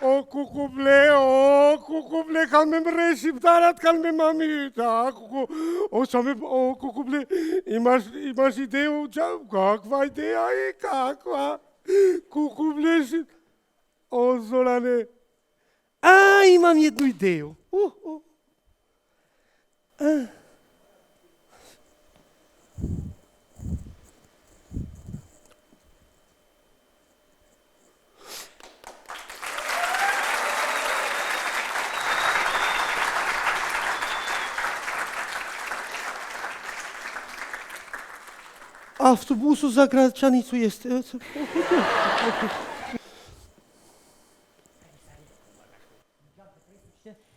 Kuku ble, kanë me mre shqiptarat, kanë me mamyta, kuku ble, imaš ideju, kakva ideja I, kakva, kuku ble, Zorane, imam jednu ideju, Autobusu za Gračanicu jeste.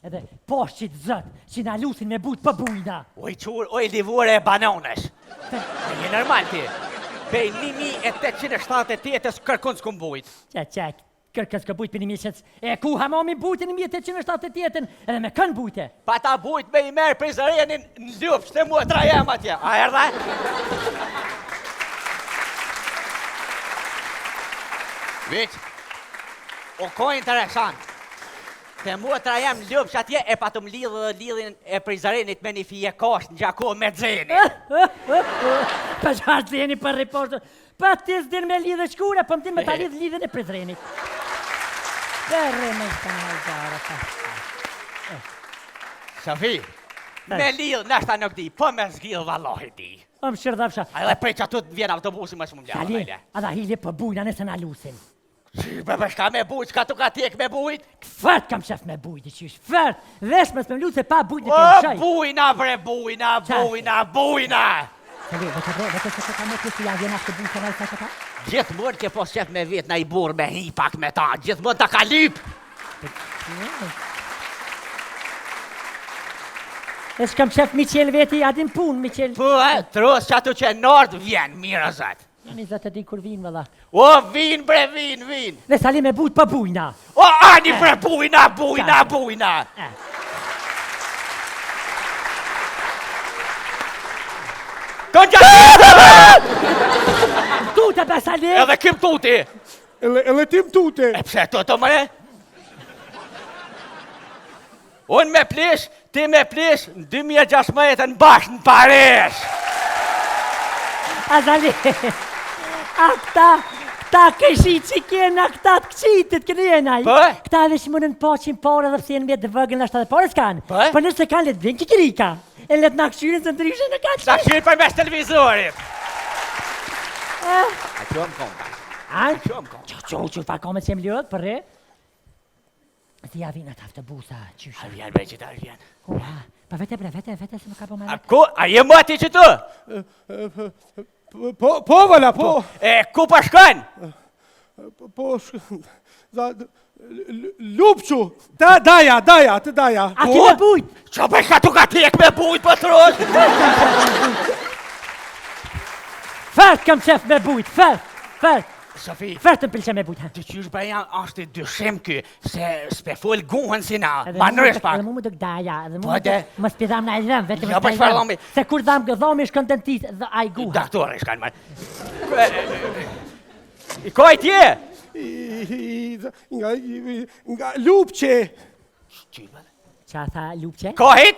Edhe poshqit zët që na lusin me but për bujna. Oj livore e banonesh. Je normal ti. Pej 1878 kërkon s'kom bujt. Qek, kërkën s'ka bujt për 100 e ku hamami bujtin 1878 edhe me kën bujte. Pa ta bujt me I merë prizërenin në lypsh të muetra jem atje. A erdhe? Vic, o ko interesant. Të muetra jem në lypsh atje e pa të më lidhin e prizërenit me një fije kosht në gjako me dzeni. Pa qartë dzeni për reportër. Pa të zdin me lidhe shkura, për më tin me ta lidhin e prizërenit. Dërre me shka në gjara pa. Shafi, me lidh nashta nuk di, po me zgjidh vallohi di. O më shërdhafsha. A edhe prej që atu të vjen autobusi më shumë gjallë. Sali, adha hilje për bujna nëse na lusin. Bebe, shka me bujt, shka tu ka tjek me bujt? Këfart kam shef me bujt, I qysh, fart, veshmës me lute pa bujt në O, kënë shaj. bujna bre, bujna! Sali, vete se ka me kësi ja vjen aftë bujt të nëjë sa që ta? Gjithmonë ke pos qef me vjet na I burë me hipak me ta, gjithmonë ta ka lyp! E s'kam shef Miqel veti, adin pun, Miqel. Po, tros që atu që nord vjen, mirë zët. Një zëtë di kur vinë, vëlla. O, vin bre, vin! Dhe Sali me bujt për bujna. O, ani bre, bujna! Kënë gjatë! Tute, be Sali! Edhe kim tuti! Ele tim tute. E pse të mëre? Unë me plish, ti me plish, në 2016 në bashkë në Paris! A Sali, a këta këshi që kena, këta të këqitit kënjenaj. Po? Këta dhe që mënën poqin porë dhe pësjen me dhe vëgën ashtë dhe porë s'kanë. Po? Për nëse kanë letë vjen kikirika. E letë në këshyrin së ndryshë në kanë Sa këshyrin për mes televizorit. A që më konta? Që fa kome që jem ljodhë, përre? Ti ja vinë atë autobusa, qyshe. A vjen bre që ta vjen. Pa vete bre, vete se më ka po me A ku? A je më ati që tu? Po, vëlla, po. E ku pa shkën? Po, Lupçu, daja. A ki me bujt? Qa për shka tu ka tjek me bujt për tërës? Fert kam qef me bujt, fert. Sofi, Fert të pëlqe me bujt. të qysh bëja është dyshim ky, se s'pe full guhën si na, ma nërës pak. Edhe mu më dëk daja, edhe mu Po, de. më s'pi dham na I dhëm, vetëm Ja, po çfarë dhomi? Se kur dham gëdhomi shkën të ntit dhe a I guha. Daktore shkanë marë. I koj tje? Nga Lupçe. Qa tha Lupçe? Kohit?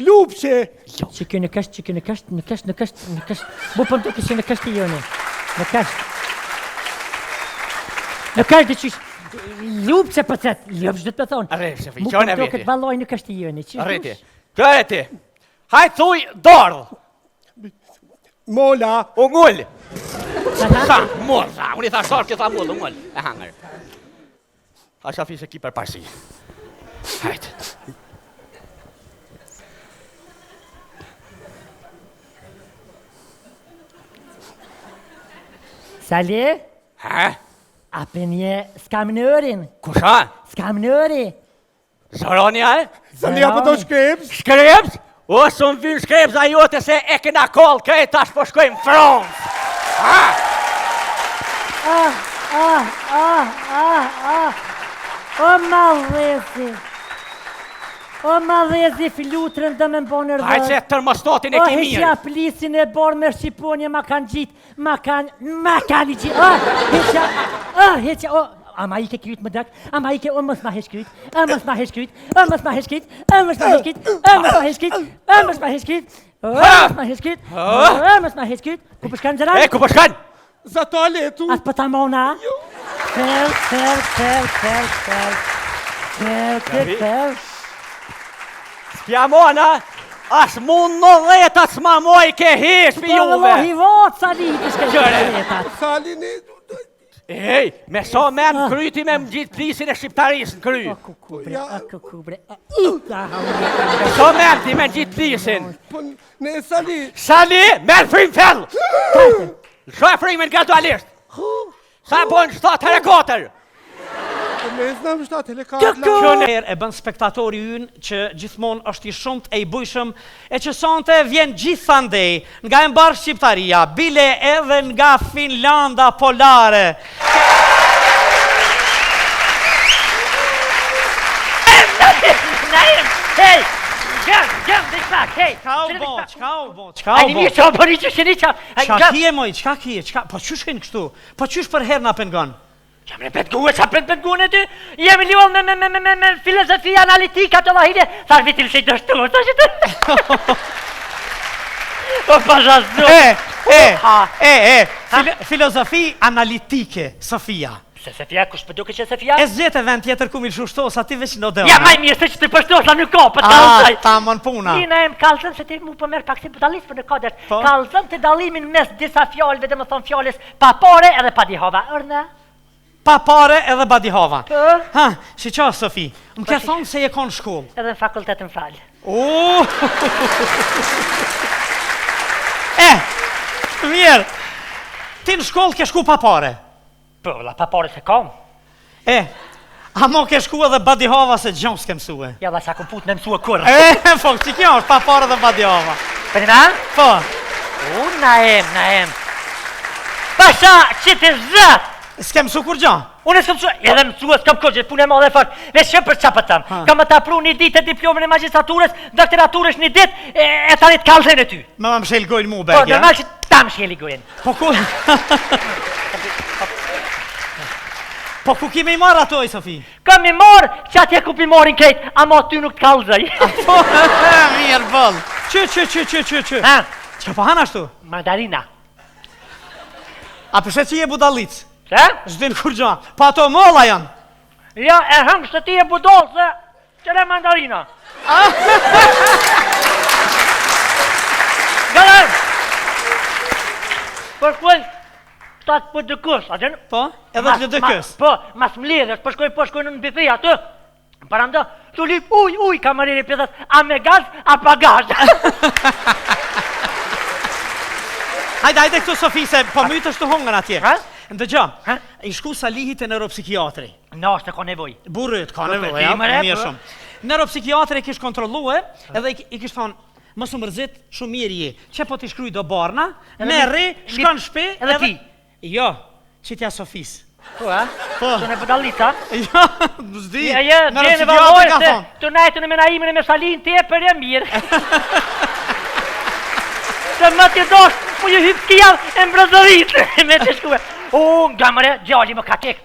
Lupçe. Që kjo në kësht. Bu për të kështë në kështë I jone. Në kështë. Në kështë dhe qysh. Lupçe për të lëpsh dhe të për thonë. Arre, Sofi, Mu qone për të vjeti. këtë valoj në kështë I jone. Arre ti. Qone ti. Hajtë thuj dorë. Mola. Ungull. Sa Sa, mull, sa. Unë I tha sorë, kjo tha mull, ungull. E hangër. A Sofi se ki për parsi. Hajtë. Sali, Ha? a për një s'kam në ørin. Kusha? S'kam në øri. Zoronja e? Sali apo do shkreps? Shkreps? O, së më vynë shkreps a jote se e kena kollë, krej tash po shkojmë front. Ha? O madhezi. O madhezi filutrën dhe me mbo nërdo. Hajtë se termostatin e O ki heqja mirë. plisin e borë me shqiponje ma kanë gjitë, ma kanë I gjitë. O heqja, Ama ike kryt më drak, ama ike o mos ma heshkryt, o mos ma heshkryt, o mos ma heshkryt, o mos ma heshkryt, o mos ma heshkryt, o mos ma heshkryt, o mos ma heshkryt, o mos ma heshkryt. Ku përshkan Gjeran? E, ku përshkan? Za toaletu. As për ta mona. Fel. Spjamona, as mund në dheta s'ma moj ke hesh për juve. Wallahi vot Sali të shkej Qëre. vetat. Salini. Ej, me so men kryti me më gjitë plisin e shqiptaris në kry. Kukubre. Me so men ti me gjitë plisin. Po ne Sali. Sali, merë frim fell. Shoj frimin nga dualisht. Sa bojnë 7 herë 4. Ne znam 7 helikopter. Kjo e bën spektatori ynë që gjithmonë është i shumt e i bujshëm e që sonte vjen gjithandej nga e mbar Shqiptaria, bile edhe nga Finlanda polare. Hej! Gjem, dhe shpak, hej! Qka u bo? A një mirë që o bëri që shini që... Qka kje moj, qka kje? Po qysh kënë kështu? Po qysh për herë na pengon? Qam në petguë, qa petguën e ty? Jemi lion me filozofi analitika të lahine. Thash vitil që i dështu, thash i të... O pashazdu. Filozofi analitike, Sofia. Se Sofia, kush për duke që Sofia? E zgjete vend tjetër ku mi lëshushtos, ati veç në dhe. Ja, maj mirë se që të përshtosa në ko, për talësaj. Ta mon puna. Nina e më kalëzën se ti mu për merë pak si për dalis për në kodert. Po? Kalëzën të dalimin mes disa fjallëve dhe më thonë fjallës pa pare edhe pa dihova. Ërna? Pa pare edhe badihova. Po? Ha, si qa, Sofi, më ke thonë se je konë shkollë. Edhe në fakultetën falë. Mirë, ti në shkollë ke shku pa pare. Po, la pa pare se kom. A mo ke shku edhe badihova se gjonë s'ke mësue. Ja, dhe sa kom put me mësua kurë. Po, që kjo është pa pare dhe badihova. Për një? Po. Naem. Pasha, që të zëtë. S'ke mësu kur gjo? Unë s'kam mësua, edhe mësua s'kam kërgjë, punë e madhe fakt. Veç që për qa për tëmë. Kam të apru një ditë e diplomën e magistraturës, doktoraturës një ditë, e tanit kalëzën e ty. Me më mshel gojnë mu, Po, Bergja. normal që ta më shkeli gojnë. Po ku... Po ku kime i marrë ato, Sofi? Kam i marë që atje ku pi morin krejt, ama ty nuk t'kallëzaj. Po, mirë bëllë. Që. Ha? Që po hanë ashtu? Mandarina. A përshet që je budalic? Se? Zhdin kur gjo? Pa ato molla janë? Ja, e hëngë se ti e budol se qëre mandarina. Gëllëm! Përshkojnë 7 për dëkës, a gjenë? Po, edhe të dëkës. Po, mas më ledhës, përshkojnë në bifi atë. Paranda, tu lip uj, kamariri pjesës, a me gaz, a pa gaz. Hajde këtu, Sofi, se po mytë është të hongën atje. Ha? Ndëgjo, Ha? i shku Salihit e neuropsikiatri. No, se ka nevoj. Burrit, ka Po, nevoj, ja, dimre, mirë po. shumë. Neuropsikiatri kish kontrollue, edhe i kish thonë, mos u mërzit, shumë mirë je. Që po t'i shkruj do barna, merri, shkon shpi, edhe ti. Jo, qitja Sofis. Po, a? Po. Të në budalica? Jo, zdi, Ja, djene neuropsikiatri valoj ka se thonë. të najtën e me naimin e me salin të e për e mirë. Se më të dosh, mu ju hypë t'kijavë e mbrëzërit, me të shkuve. Nga mëre, gjalli më ka tek.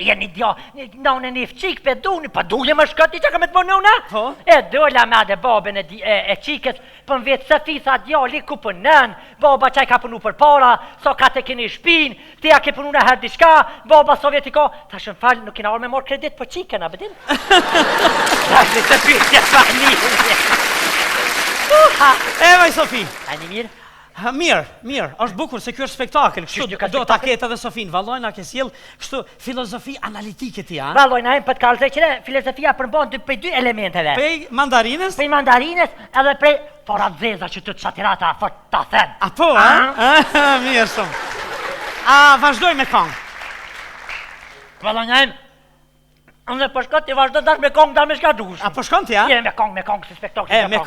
Jeni djallë, në një fqik për duni, pa duje më shkëti që ka me të bërë nëna? Po. E dolla me adhe babën e qikës, për më vetë Sofi sa djalli ku për nën, baba qaj ka punu për para, so ka të keni shpin, ti a ke punu në herë diçka, baba sovjetiko, ta shën falë, nuk kena orë me morë kredit për qikën, a bedin? Ta shën të pysje pa E vaj, Sofi. A një mirë? Mirë, është bukur se kjo është spektakl, Qysh kështu ka do ta spektakël? ketë edhe Sofin, vallojna ke sjell kështu filozofi analitike ti, ha? Valoj, na e për të kalëzë qëre, filozofia përmbon prej dy elementeve. Pej mandarinës? Prej mandarines edhe prej forazeza që të qatirata fort ta them. A po, ha? Mirë shumë. A vazhdoj me këngë? Valoj, na e unë për shkët të vazhdo dash me kongë da me shka dush. A po shkon ti, ha? Je me kongë si spektakl. E, me